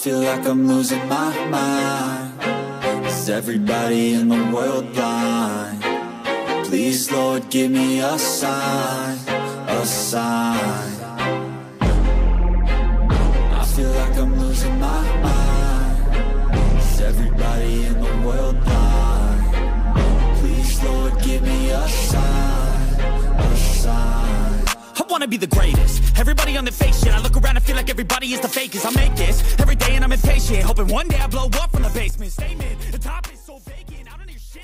feel like I'm losing my mind. Is everybody in the world blind? Please, Lord, give me a sign, a sign. I feel like I'm losing my mind. Is everybody in the world blind? Please, Lord, give me a sign, a sign. I wanna be the greatest. Everybody on the fake shit. I look around and feel like everybody is the fakest. I make this every day and I'm impatient, hoping one day I blow up from the basement. Statement, the top is so vacant. I don't hear shit.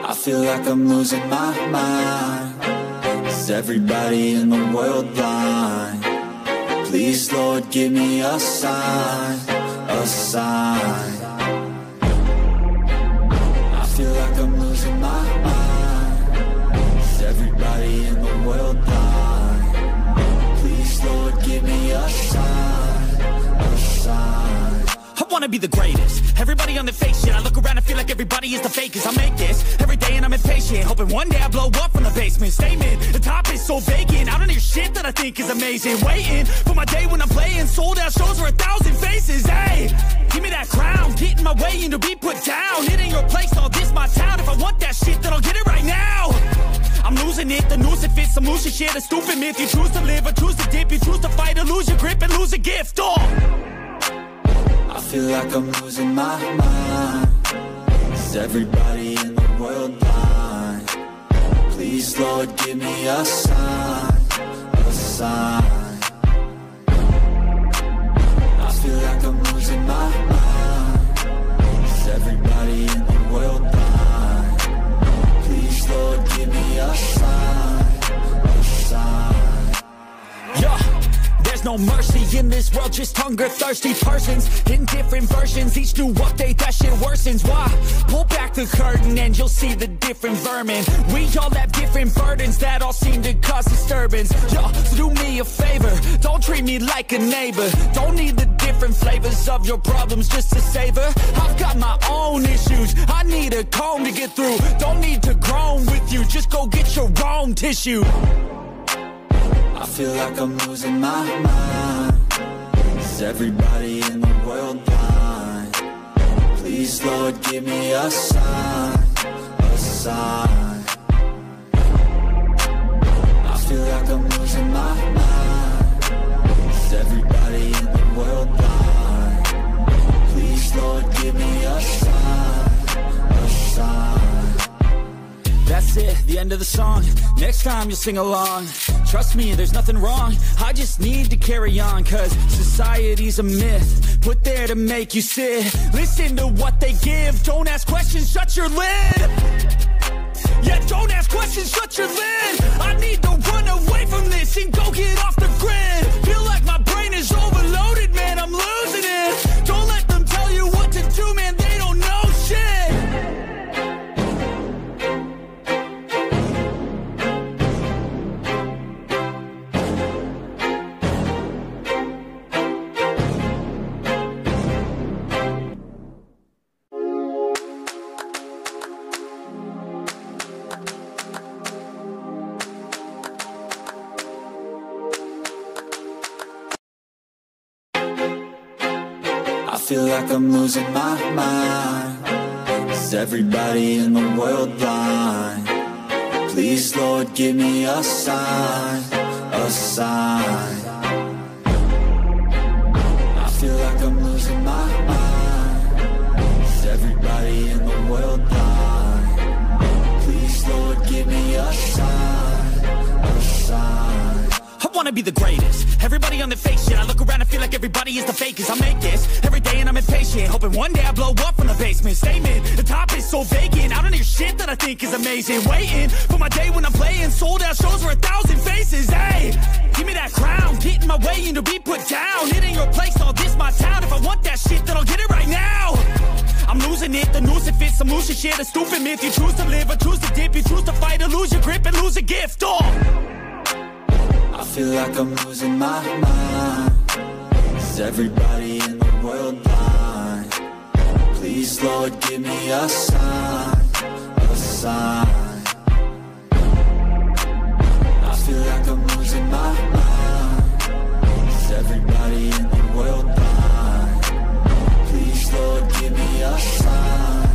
I feel like I'm losing my mind. Is everybody in the world blind? Please, Lord, give me a sign, a sign. I feel like I'm losing my mind. Is everybody in the world blind? Please, Lord, give me a sign, a sign. I wanna be the greatest. Everybody on the fake shit. I look around and feel like everybody is the fakest. I make this every day and I'm impatient, hoping one day I blow up from the basement. Statement, the top is so vacant. I don't hear shit that I think is amazing. Waiting for my day when I'm playing sold out shows for 1,000 faces. Hey, give me that crown, get in my way and to be put down. It ain't your place, all this my town. If I want that shit, then I'll get it right now. it, the noose it fits, some loose shit, a stupid myth. You choose to live or choose to dip, you choose to fight or lose your grip and lose a gift. Oh, I feel like I'm losing my mind. Is everybody in the world blind? Please, Lord, give me a sign, a sign. I feel like I'm losing my mind. Is everybody in the world blind? Please, Lord, give me a sign, a sign. yeah. There's no mercy in this world, just hunger-thirsty persons in different versions. Each new update, that shit worsens. Why? Pull back the curtain and you'll see the different vermin. We all have different burdens that all seem to cause disturbance. Yo, so do me a favor, don't treat me like a neighbor. Don't need the different flavors of your problems just to savor. I've got my own issues, I need a comb to get through. Don't need to groan with you, just go get your own tissue. I feel like I'm losing my mind. Is everybody in the world blind? Please, Lord, give me a sign, a sign. I feel like I'm losing my mind. Is everybody in the world blind? Please, Lord, give me a sign, a sign. That's it, the end of the song. Next time you'll sing along. Trust me, there's nothing wrong. I just need to carry on, cause society's a myth put there to make you sit. Listen to what they give. Don't ask questions, shut your lid. Yeah, don't ask questions, shut your lid. I need to run away from this and go get off the grid. Feel like my brain is overloaded, man, I'm losing it. Don't let them tell you what to do, man, they don't know shit. I feel like I'm losing my mind. Is everybody in the world blind? Please, Lord, give me a sign, a sign. I feel like I'm losing my mind. Is everybody in the world blind? Please, Lord, give me a sign, a sign. I wanna be the greatest. Everybody on the fake shit. I look around and feel like everybody is the fakest. I make this every day and I'm impatient, hoping one day I blow up from the basement. Statement, the top is so vacant. I don't hear shit that I think is amazing. Waiting for my day when I'm playing sold out shows for 1,000 faces. Hey, give me that crown, get in my way and to be put down. It ain't your place, all this my town. If I want that shit, then I'll get it right now. I'm losing it, the noose it fits, some loose shit, a stupid myth. You choose to live or choose to dip, you choose to fight or lose your grip and lose a gift. Oh, I feel like I'm losing my mind. Is everybody in the world blind? Please, Lord, give me a sign, a sign. I feel like I'm losing my mind. Is everybody in the world blind? Please, Lord, give me a sign,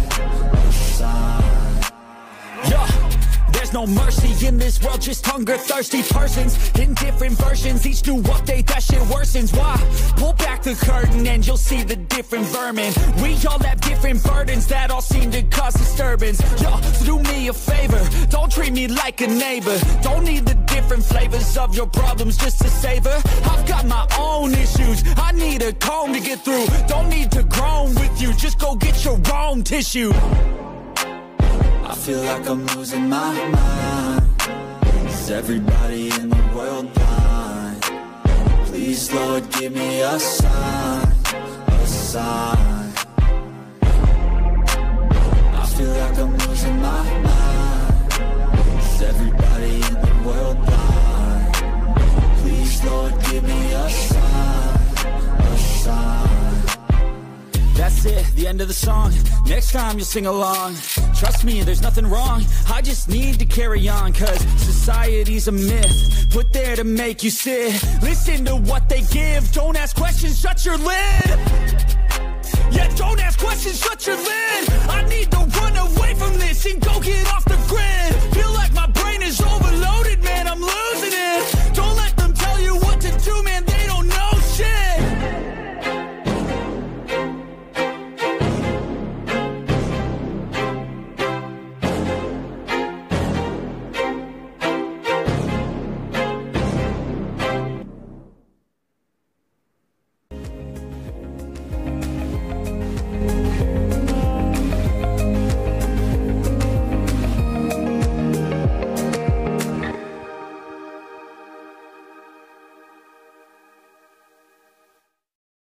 a sign. yeah. There's no mercy in this world, just hunger-thirsty persons in different versions. Each new update, that shit worsens. Why? Pull back the curtain and you'll see the different vermin. We all have different burdens that all seem to cause disturbance. Yo, so do me a favor, don't treat me like a neighbor. Don't need the different flavors of your problems just to savor. I've got my own issues, I need a comb to get through. Don't need to groan with you, just go get your own tissue. I feel like I'm losing my mind. Is everybody in the world blind? Please, Lord, give me a sign, a sign. I feel like I'm losing my mind. Is everybody in the world blind? Please, Lord, give me a sign, a sign. That's it, the end of the song. Next time you'll sing along. Trust me, there's nothing wrong. I just need to carry on, cause society's a myth put there to make you sit. Listen to what they give. Don't ask questions, shut your lid. Yeah, don't ask questions, shut your lid. I need to run away from this and go get